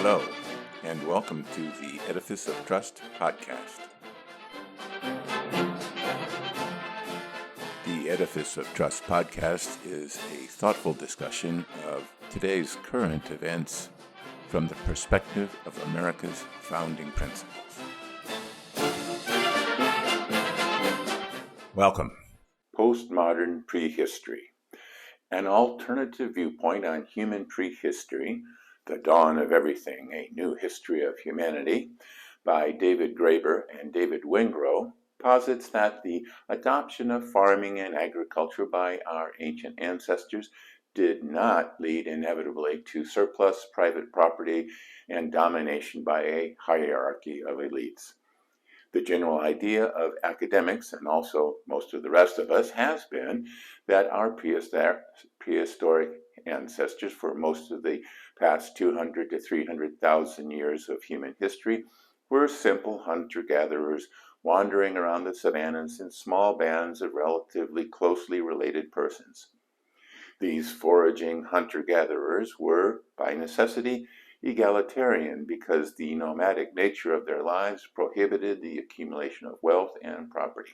Hello, and welcome to the Edifice of Trust podcast. The Edifice of Trust podcast is a thoughtful discussion of today's current events from the perspective of America's founding principles. Welcome. Postmodern Prehistory, an alternative viewpoint on human prehistory, the Dawn of Everything, A New History of Humanity, by David Graeber and David Wengrow, posits that the adoption of farming and agriculture by our ancient ancestors did not lead inevitably to surplus private property and domination by a hierarchy of elites. The general idea of academics, and also most of the rest of us, has been that our prehistoric ancestors for most of the past 200 to 300,000 years of human history were simple hunter-gatherers wandering around the savannas in small bands of relatively closely related persons. These foraging hunter-gatherers were, by necessity, egalitarian because the nomadic nature of their lives prohibited the accumulation of wealth and property.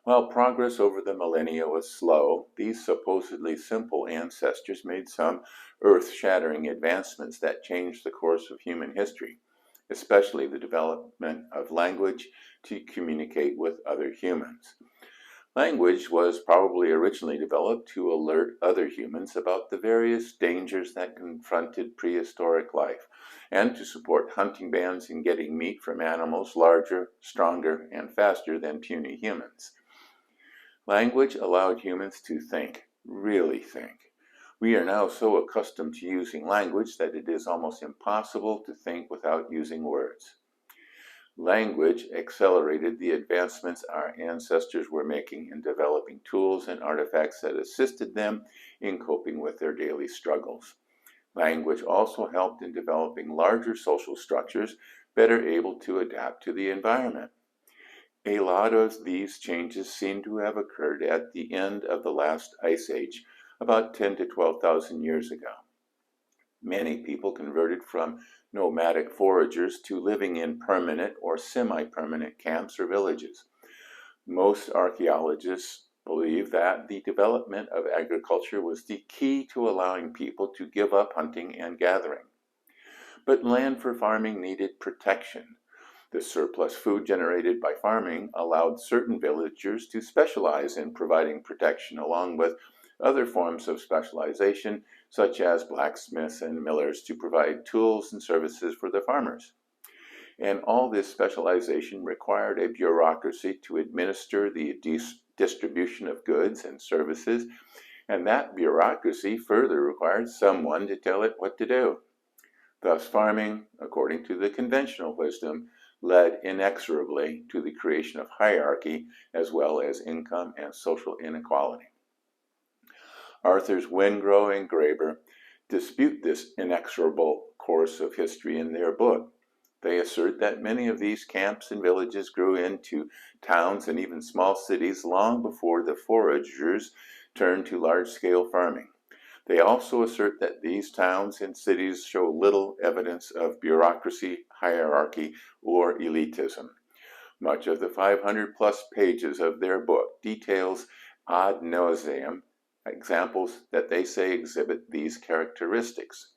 While progress over the millennia was slow, these supposedly simple ancestors made some earth-shattering advancements that changed the course of human history, especially the development of language to communicate with other humans. Language was probably originally developed to alert other humans about the various dangers that confronted prehistoric life, and to support hunting bands in getting meat from animals larger, stronger, and faster than puny humans. Language allowed humans to think, really think. We are now so accustomed to using language that it is almost impossible to think without using words. Language accelerated the advancements our ancestors were making in developing tools and artifacts that assisted them in coping with their daily struggles. Language also helped in developing larger social structures better able to adapt to the environment. A lot of these changes seem to have occurred at the end of the last ice age, about 10 to 12,000 years ago. Many people converted from nomadic foragers to living in permanent or semi-permanent camps or villages. Most archaeologists believe that the development of agriculture was the key to allowing people to give up hunting and gathering. But land for farming needed protection. The surplus food generated by farming allowed certain villagers to specialize in providing protection, along with other forms of specialization, such as blacksmiths and millers, to provide tools and services for the farmers. And all this specialization required a bureaucracy to administer the distribution of goods and services, and that bureaucracy further required someone to tell it what to do. Thus, farming, according to the conventional wisdom, led inexorably to the creation of hierarchy as well as income and social inequality. Authors Wengrow and Graeber dispute this inexorable course of history in their book. They assert that many of these camps and villages grew into towns and even small cities long before the foragers turned to large-scale farming. They also assert that these towns and cities show little evidence of bureaucracy, hierarchy, or elitism. Much of the 500-plus pages of their book details ad nauseam examples that they say exhibit these characteristics.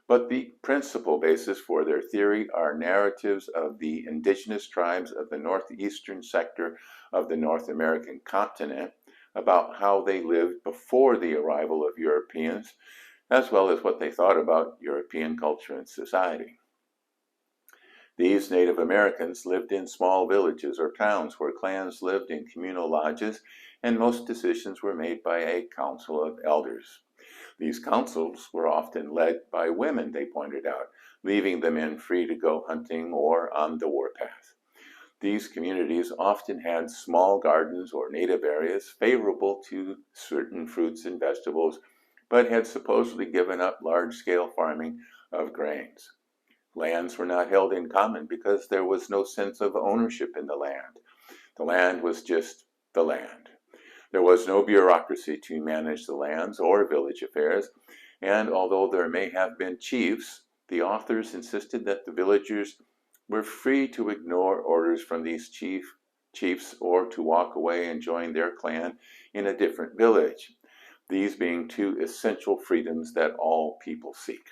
But the principal basis for their theory are narratives of the indigenous tribes of the northeastern sector of the North American continent about how they lived before the arrival of Europeans, as well as what they thought about European culture and society. These Native Americans lived in small villages or towns where clans lived in communal lodges, and most decisions were made by a council of elders. These councils were often led by women, they pointed out, leaving the men free to go hunting or on the warpath. These communities often had small gardens or native areas favorable to certain fruits and vegetables, but had supposedly given up large-scale farming of grains. Lands were not held in common because there was no sense of ownership in the land. The land was just the land. There was no bureaucracy to manage the lands or village affairs, And although there may have been chiefs, the authors insisted that the villagers were free to ignore orders from these chiefs or to walk away and join their clan in a different village, these being two essential freedoms that all people seek.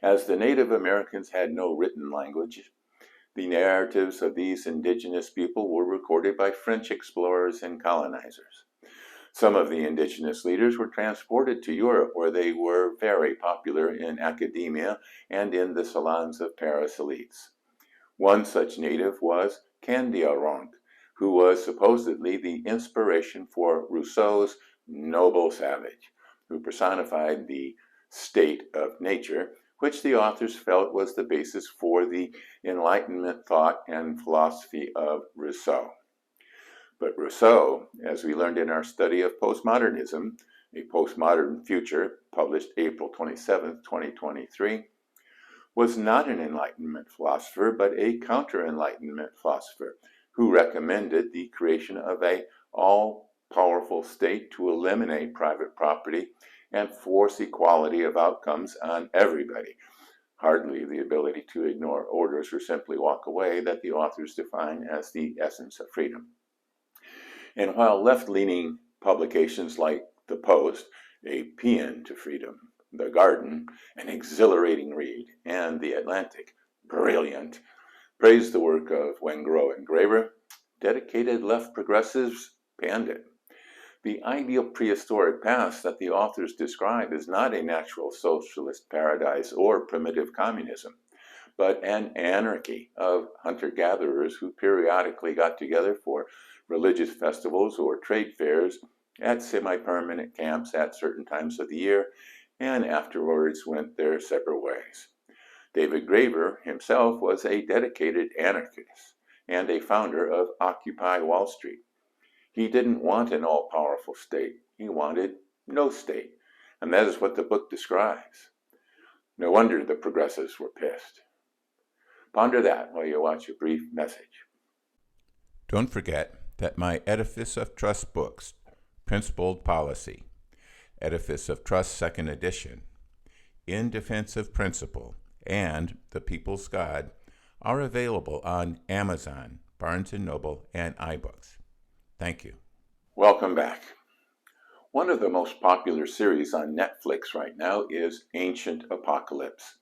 As the Native Americans had no written language, the narratives of these indigenous people were recorded by French explorers and colonizers. Some of the indigenous leaders were transported to Europe, where they were very popular in academia and in the salons of Paris elites. One such native was Candiaronk, who was supposedly the inspiration for Rousseau's Noble Savage, who personified the state of nature, which the authors felt was the basis for the Enlightenment thought and philosophy of Rousseau. But Rousseau, as we learned in our study of postmodernism, a postmodern future, published April 27, 2023, was not an Enlightenment philosopher, but a counter-Enlightenment philosopher who recommended the creation of an all-powerful state to eliminate private property and force equality of outcomes on everybody. Hardly the ability to ignore orders or simply walk away that the authors define as the essence of freedom. And while left-leaning publications like The Post, a paean to freedom, The Garden, an exhilarating read, and The Atlantic, brilliant, praised the work of Wengrow and Graeber, dedicated left progressives panned it. The ideal prehistoric past that the authors describe is not a natural socialist paradise or primitive communism, but an anarchy of hunter-gatherers who periodically got together for religious festivals or trade fairs at semi-permanent camps at certain times of the year, and afterwards went their separate ways. David Graeber himself was a dedicated anarchist and a founder of Occupy Wall Street. He didn't want an all-powerful state. He wanted no state, and that is what the book describes. No wonder the progressives were pissed. Ponder that while you watch a brief message. Don't forget that my Edifice of Trust books, Principled Policy, Edifice of Trust 2nd edition, In Defense of Principle, and The People's God are available on Amazon, Barnes & Noble, and iBooks. Thank you. Welcome back. One of the most popular series on Netflix right now is Ancient Apocalypse.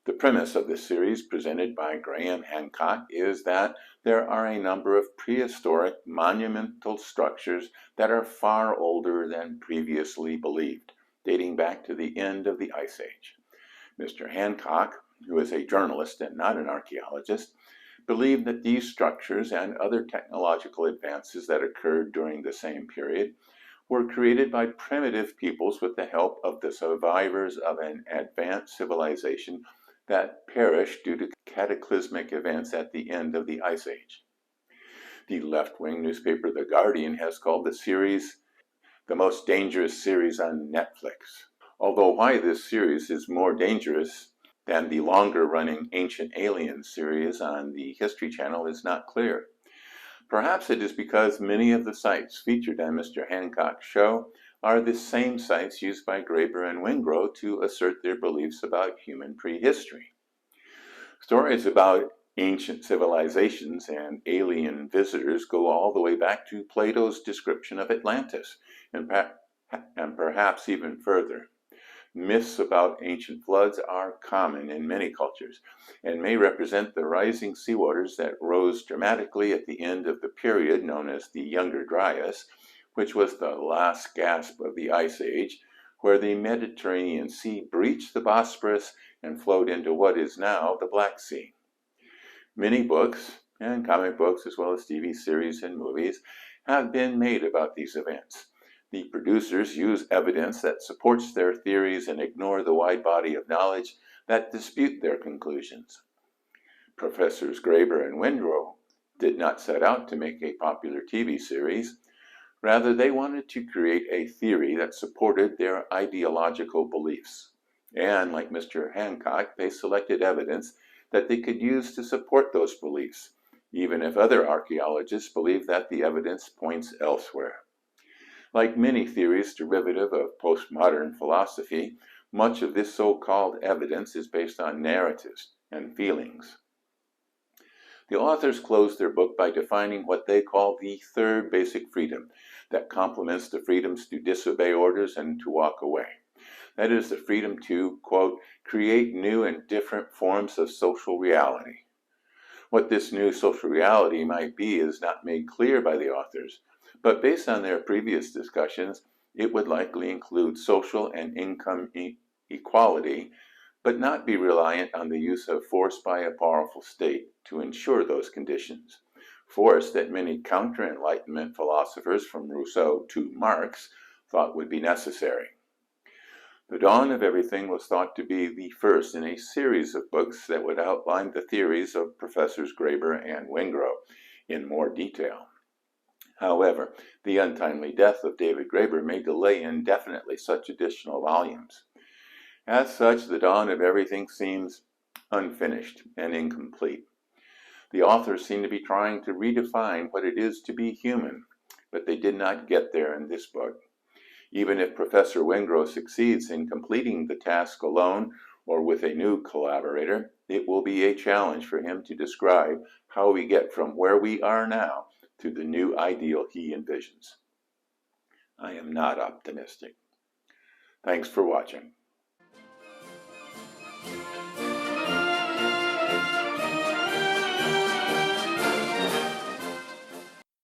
The premise of this series, presented by Graham Hancock, is that there are a number of prehistoric monumental structures that are far older than previously believed, dating back to the end of the Ice Age. Mr. Hancock, who is a journalist and not an archaeologist, believed that these structures and other technological advances that occurred during the same period were created by primitive peoples with the help of the survivors of an advanced civilization that perished due to cataclysmic events at the end of the Ice Age. The left-wing newspaper The Guardian has called the series the most dangerous series on Netflix. Although why this series is more dangerous than the longer-running Ancient Aliens series on the History Channel is not clear. Perhaps it is because many of the sites featured on Mr. Hancock's show are the same sites used by Graeber and Wengrow to assert their beliefs about human prehistory. Stories about ancient civilizations and alien visitors go all the way back to Plato's description of Atlantis, and perhaps even further. Myths about ancient floods are common in many cultures and may represent the rising seawaters that rose dramatically at the end of the period known as the Younger Dryas, which was the last gasp of the Ice Age, where the Mediterranean Sea breached the Bosporus and flowed into what is now the Black Sea. Many books, and comic books as well as TV series and movies, have been made about these events. The producers use evidence that supports their theories and ignore the wide body of knowledge that dispute their conclusions. Professors Graeber and Wengrow did not set out to make a popular TV series. Rather, they wanted to create a theory that supported their ideological beliefs. And like Mr. Hancock, they selected evidence that they could use to support those beliefs, even if other archaeologists believe that the evidence points elsewhere. Like many theories derivative of postmodern philosophy, much of this so-called evidence is based on narratives and feelings. The authors close their book by defining what they call the third basic freedom that complements the freedoms to disobey orders and to walk away. That is the freedom to, quote, create new and different forms of social reality. What this new social reality might be is not made clear by the authors, but based on their previous discussions, it would likely include social and income equality, but not be reliant on the use of force by a powerful state to ensure those conditions. Force that many counter-Enlightenment philosophers from Rousseau to Marx thought would be necessary. The Dawn of Everything was thought to be the first in a series of books that would outline the theories of Professors Graeber and Wengrow in more detail. However, the untimely death of David Graeber may delay indefinitely such additional volumes. As such, The Dawn of Everything seems unfinished and incomplete. The authors seem to be trying to redefine what it is to be human, but they did not get there in this book. Even if Professor Wengrow succeeds in completing the task alone or with a new collaborator, it will be a challenge for him to describe how we get from where we are now to the new ideal he envisions. I am not optimistic. Thanks for watching.